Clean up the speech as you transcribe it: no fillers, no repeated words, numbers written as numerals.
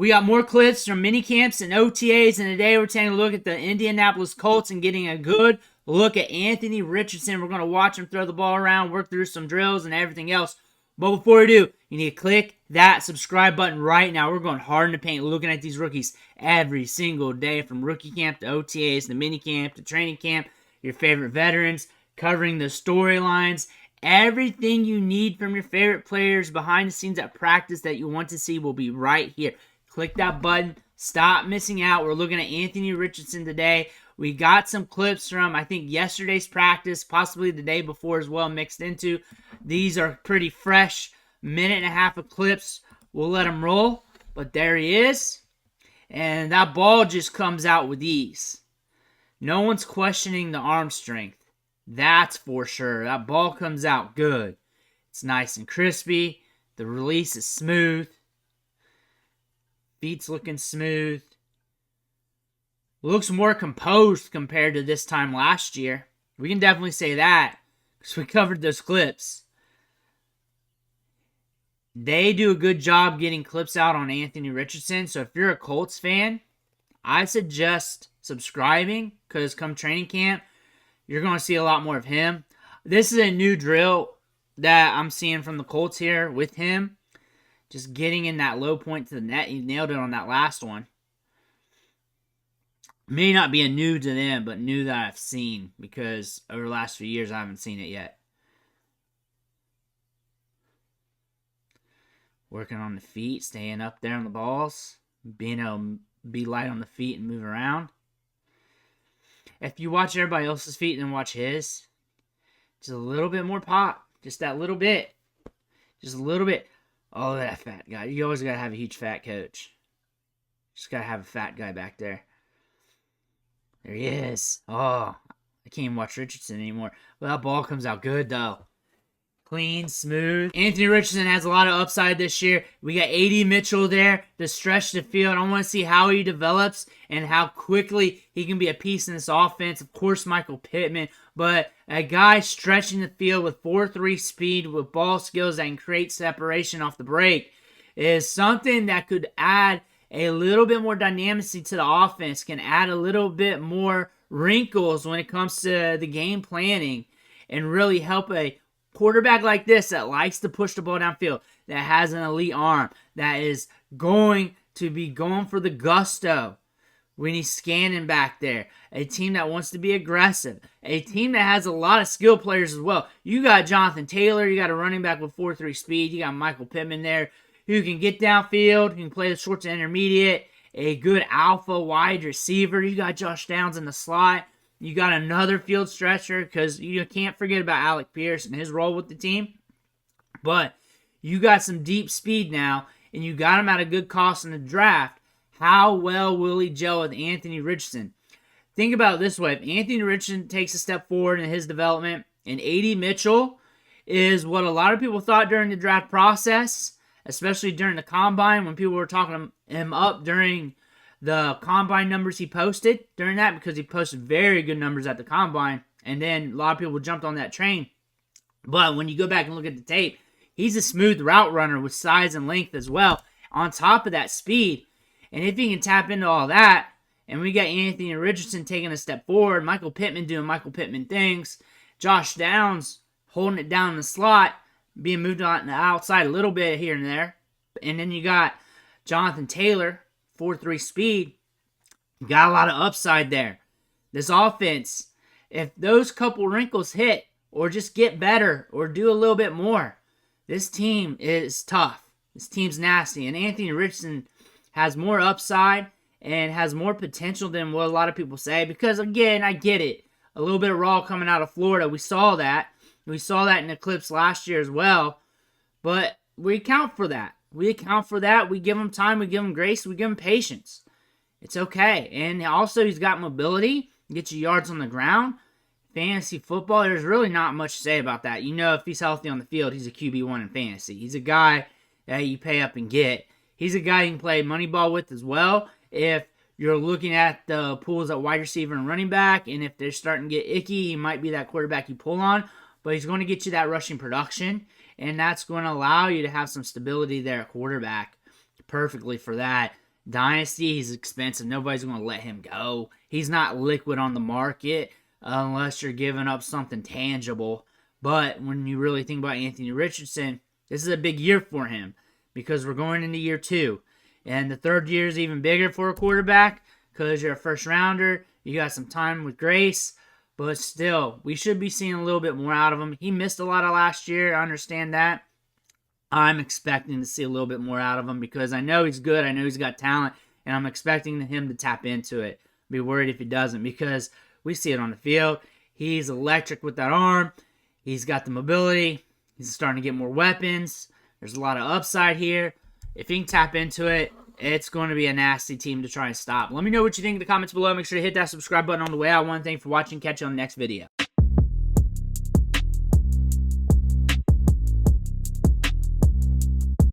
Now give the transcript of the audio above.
We got more clips from minicamps and OTAs, and today we're taking a look at the Indianapolis Colts and getting a good look at Anthony Richardson. We're going to watch him throw the ball around, work through some drills and everything else. But before we do, you need to click that subscribe button right now. We're going hard in the paint looking at these rookies every single day, from rookie camp to OTAs to minicamp to training camp, your favorite veterans, covering the storylines. Everything you need from your favorite players behind the scenes at practice that you want to see will be right here. Click that button. Stop missing out. We're looking at Anthony Richardson today. We got some clips from, I think, yesterday's practice, possibly the day before as well, mixed into. These are pretty fresh, minute and a half of clips. We'll let him roll, but there he is. And that ball just comes out with ease. No one's questioning the arm strength. That's for sure. That ball comes out good. It's nice and crispy. The release is smooth. Feet's looking smooth. Looks more composed compared to this time last year. We can definitely say that because we covered those clips. They do a good job getting clips out on Anthony Richardson. So if you're a Colts fan, I suggest subscribing, because come training camp, you're going to see a lot more of him. This is a new drill that I'm seeing from the Colts here with him. Just getting in that low point to the net. He nailed it on that last one. May not be a new to them, but new that I've seen, because over the last few years I haven't seen it yet. Working on the feet, staying up there on the balls, being able to be light on the feet and move around. If you watch everybody else's feet and then watch his, just a little bit more pop. Just that little bit. Just a little bit. Oh, that fat guy. You always got to have a huge fat coach. Just got to have a fat guy back there. There he is. Oh, I can't even watch Richardson anymore. Well, that ball comes out good, though. Clean, smooth. Anthony Richardson has a lot of upside this year. We got A.D. Mitchell there to stretch the field. I want to see how he develops and how quickly he can be a piece in this offense. Of course, Michael Pittman. But a guy stretching the field with 4.3 speed, with ball skills that can create separation off the break, is something that could add a little bit more dynamicy to the offense, can add a little bit more wrinkles when it comes to the game planning, and really help a quarterback like this that likes to push the ball downfield, that has an elite arm, that is going to be going for the gusto when he's scanning back there. A team that wants to be aggressive. A team that has a lot of skill players as well. You got Jonathan Taylor. You got a running back with 4.3 speed. You got Michael Pittman there, who can get downfield, who can play the short to intermediate. A good alpha wide receiver. You got Josh Downs in the slot. You got another field stretcher, because you can't forget about Alec Pierce and his role with the team. But you got some deep speed now, and you got him at a good cost in the draft. How well will he gel with Anthony Richardson? Think about it this way. If Anthony Richardson takes a step forward in his development, and A.D. Mitchell is what a lot of people thought during the draft process, especially during the combine, when people were talking him up during the combine numbers he posted during that, because he posted very good numbers at the combine, and then a lot of people jumped on that train. But when you go back and look at the tape, he's a smooth route runner with size and length as well, on top of that speed. And if he can tap into all that, and we got Anthony Richardson taking a step forward, Michael Pittman doing Michael Pittman things, Josh Downs holding it down in the slot, being moved on the outside a little bit here and there, and then you got Jonathan Taylor, 4.3 speed. You got a lot of upside there. This offense, if those couple wrinkles hit, or just get better, or do a little bit more, this team is tough. This team's nasty. And Anthony Richardson has more upside and has more potential than what a lot of people say. Because, again, I get it. A little bit of raw coming out of Florida. We saw that. We saw that in the clips last year as well. But we account for that. We account for that. We give him time. We give him grace. We give him patience. It's okay. And also, he's got mobility. Get you yards on the ground. Fantasy football, there's really not much to say about that. You know, if he's healthy on the field, he's a QB1 in fantasy. He's a guy that you pay up and get. He's a guy you can play money ball with as well. If you're looking at the pools at wide receiver and running back, and if they're starting to get icky, he might be that quarterback you pull on. But he's going to get you that rushing production, and that's going to allow you to have some stability there at quarterback perfectly for that. Dynasty, he's expensive. Nobody's going to let him go. He's not liquid on the market unless you're giving up something tangible. But when you really think about Anthony Richardson, this is a big year for him because we're going into year 2. And the third year is even bigger for a quarterback because you're a first rounder. You got some time with grace. But still, we should be seeing a little bit more out of him. He missed a lot of last year. I understand that. I'm expecting to see a little bit more out of him because I know he's good. I know he's got talent. And I'm expecting him to tap into it. Be worried if he doesn't because we see it on the field. He's electric with that arm. He's got the mobility. He's starting to get more weapons. There's a lot of upside here. If he can tap into it, it's going to be a nasty team to try and stop. Let me know what you think in the comments below. Make sure to hit that subscribe button on the way out. One thing for watching. Catch you on the next video.